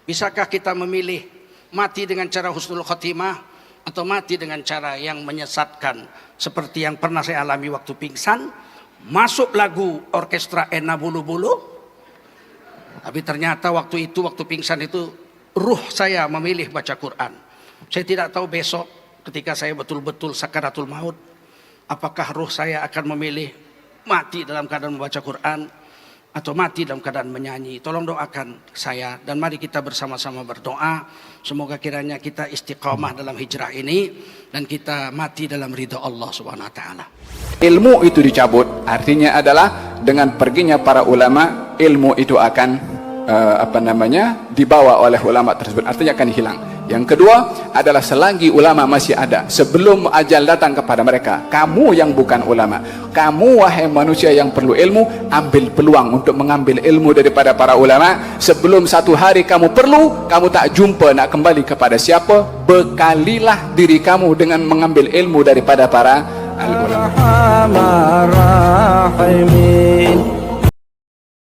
Bisakah kita memilih mati dengan cara husnul khotimah atau mati dengan cara yang menyesatkan seperti yang pernah saya alami waktu pingsan? Masuk lagu orkestra Ena Bulu Bulu, tapi ternyata waktu pingsan itu ruh saya memilih baca Quran. Saya tidak tahu besok ketika saya betul-betul sakaratul maut, apakah ruh saya akan memilih mati dalam keadaan membaca Quran atau mati dalam keadaan menyanyi. Tolong doakan saya dan mari kita bersama-sama berdoa. Semoga kiranya kita istiqamah dalam hijrah ini dan kita mati dalam ridha Allah Subhanahu wa taala. Ilmu itu dicabut, artinya adalah dengan perginya para ulama, ilmu itu akan dibawa oleh ulama tersebut, artinya akan hilang. Yang kedua adalah selagi ulama masih ada, sebelum ajal datang kepada mereka, kamu yang bukan ulama, kamu wahai manusia yang perlu ilmu, ambil peluang untuk mengambil ilmu daripada para ulama. Sebelum satu hari kamu perlu, kamu tak jumpa nak kembali kepada siapa, bekalilah diri kamu dengan mengambil ilmu daripada para ulama.